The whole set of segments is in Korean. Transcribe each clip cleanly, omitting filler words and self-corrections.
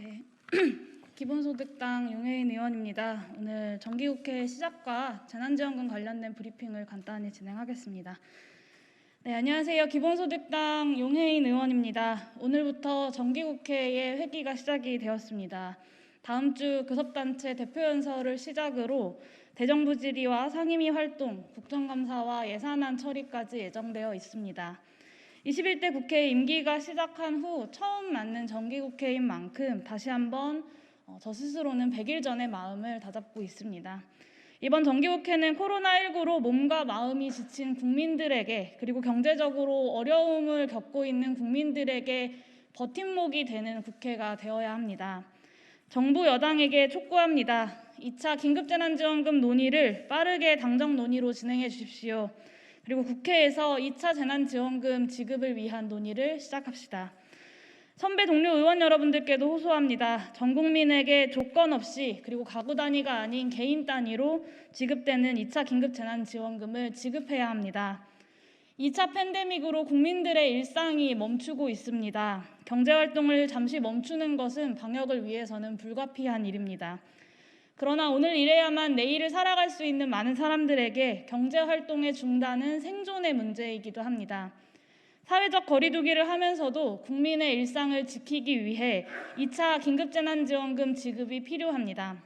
네, 기본소득당 용혜인 의원입니다. 오늘 정기국회 시작과 재난지원금 관련된 브리핑을 간단히 진행하겠습니다. 네, 안녕하세요. 기본소득당 용혜인 의원입니다. 오늘부터 정기국회의 회기가 시작이 되었습니다. 다음 주 교섭단체 대표연설을 시작으로 대정부 질의와 상임위 활동, 국정감사와 예산안 처리까지 예정되어 있습니다. 21대 국회 임기가 시작한 후 처음 맞는 정기국회인 만큼 다시 한번 저 스스로는 100일 전의 마음을 다잡고 있습니다. 이번 정기국회는 코로나19로 몸과 마음이 지친 국민들에게, 그리고 경제적으로 어려움을 겪고 있는 국민들에게 버팀목이 되는 국회가 되어야 합니다. 정부 여당에게 촉구합니다. 2차 긴급재난지원금 논의를 빠르게 당정 논의로 진행해 주십시오. 그리고 국회에서 2차 재난지원금 지급을 위한 논의를 시작합시다. 선배 동료 의원 여러분들께도 호소합니다. 전 국민에게 조건 없이, 그리고 가구 단위가 아닌 개인 단위로 지급되는 2차 긴급재난지원금을 지급해야 합니다. 2차 팬데믹으로 국민들의 일상이 멈추고 있습니다. 경제활동을 잠시 멈추는 것은 방역을 위해서는 불가피한 일입니다. 그러나 오늘 일해야만 내일을 살아갈 수 있는 많은 사람들에게 경제활동의 중단은 생존의 문제이기도 합니다. 사회적 거리두기를 하면서도 국민의 일상을 지키기 위해 2차 긴급재난지원금 지급이 필요합니다.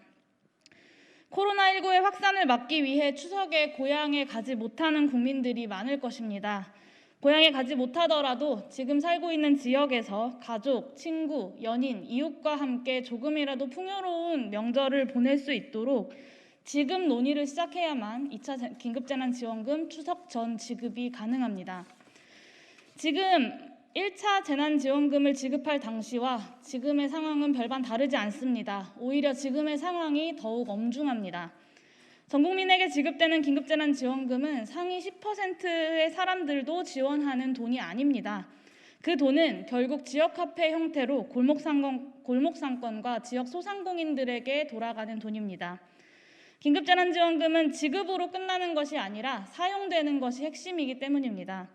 코로나19의 확산을 막기 위해 추석에 고향에 가지 못하는 국민들이 많을 것입니다. 고향에 가지 못하더라도 지금 살고 있는 지역에서 가족, 친구, 연인, 이웃과 함께 조금이라도 풍요로운 명절을 보낼 수 있도록 지금 논의를 시작해야만 2차 긴급재난지원금 추석 전 지급이 가능합니다. 지금 1차 재난지원금을 지급할 당시와 지금의 상황은 별반 다르지 않습니다. 오히려 지금의 상황이 더욱 엄중합니다. 전 국민에게 지급되는 긴급재난지원금은 상위 10%의 사람들도 지원하는 돈이 아닙니다. 그 돈은 결국 지역화폐 형태로 골목상권과 지역 소상공인들에게 돌아가는 돈입니다. 긴급재난지원금은 지급으로 끝나는 것이 아니라 사용되는 것이 핵심이기 때문입니다.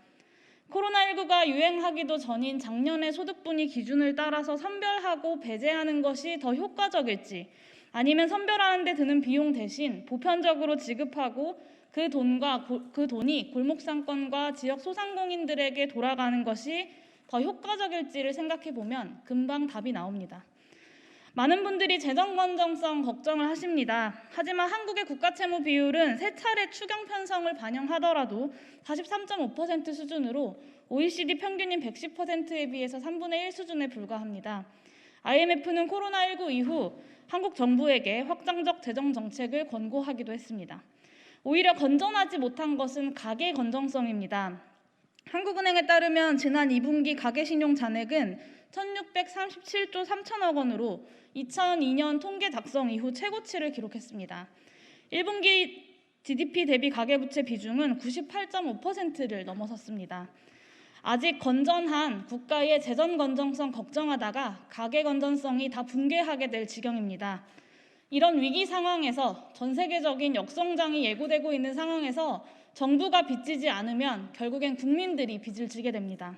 코로나19가 유행하기도 전인 작년의 소득분위 기준을 따라서 선별하고 배제하는 것이 더 효과적일지, 아니면 선별하는 데 드는 비용 대신 보편적으로 지급하고 그 돈이 골목상권과 지역 소상공인들에게 돌아가는 것이 더 효과적일지를 생각해 보면 금방 답이 나옵니다. 많은 분들이 재정 건전성 걱정을 하십니다. 하지만 한국의 국가채무 비율은 세 차례 추경 편성을 반영하더라도 43.5% 수준으로 OECD 평균인 110%에 비해서 3분의 1 수준에 불과합니다. IMF는 코로나19 이후 한국 정부에게 확장적 재정 정책을 권고하기도 했습니다. 오히려 건전하지 못한 것은 가계 건전성입니다. 한국은행에 따르면 지난 2분기 가계신용 잔액은 1637조 3천억 원으로 2002년 통계 작성 이후 최고치를 기록했습니다. 1분기 GDP 대비 가계부채 비중은 98.5%를 넘어섰습니다. 아직 건전한 국가의 재정 건전성 걱정하다가 가계 건전성이 다 붕괴하게 될 지경입니다. 이런 위기 상황에서, 전 세계적인 역성장이 예고되고 있는 상황에서 정부가 빚지지 않으면 결국엔 국민들이 빚을 지게 됩니다.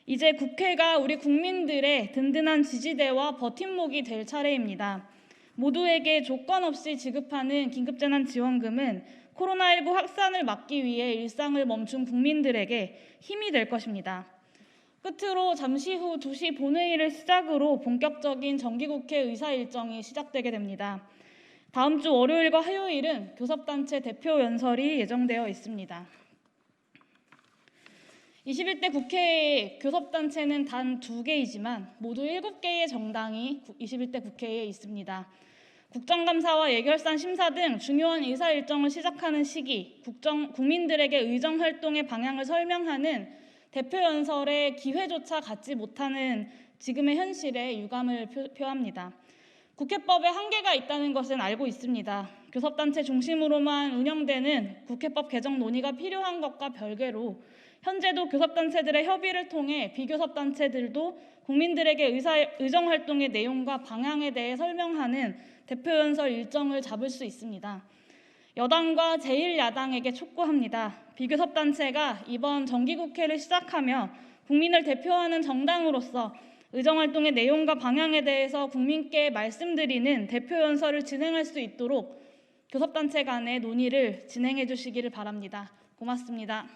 이제 국회가 우리 국민들의 든든한 지지대와 버팀목이 될 차례입니다. 모두에게 조건 없이 지급하는 긴급재난지원금은 코로나19 확산을 막기 위해 일상을 멈춘 국민들에게 힘이 될 것입니다. 끝으로 잠시 후 2시 본회의를 시작으로 본격적인 정기국회 의사 일정이 시작되게 됩니다. 다음 주 월요일과 화요일은 교섭단체 대표 연설이 예정되어 있습니다. 21대 국회의 교섭단체는 단 2개이지만 모두 7개의 정당이 21대 국회에 있습니다. 국정감사와 예결산 심사 등 중요한 의사 일정을 시작하는 시기, 국민들에게 의정활동의 방향을 설명하는 대표 연설의 기회조차 갖지 못하는 지금의 현실에 유감을 표합니다. 국회법에 한계가 있다는 것은 알고 있습니다. 교섭단체 중심으로만 운영되는 국회법 개정 논의가 필요한 것과 별개로 현재도 교섭단체들의 협의를 통해 비교섭단체들도 국민들에게 의정활동의 내용과 방향에 대해 설명하는 대표연설 일정을 잡을 수 있습니다. 여당과 제1야당에게 촉구합니다. 비교섭단체가 이번 정기국회를 시작하며 국민을 대표하는 정당으로서 의정활동의 내용과 방향에 대해서 국민께 말씀드리는 대표연설을 진행할 수 있도록 교섭단체 간의 논의를 진행해 주시기를 바랍니다. 고맙습니다.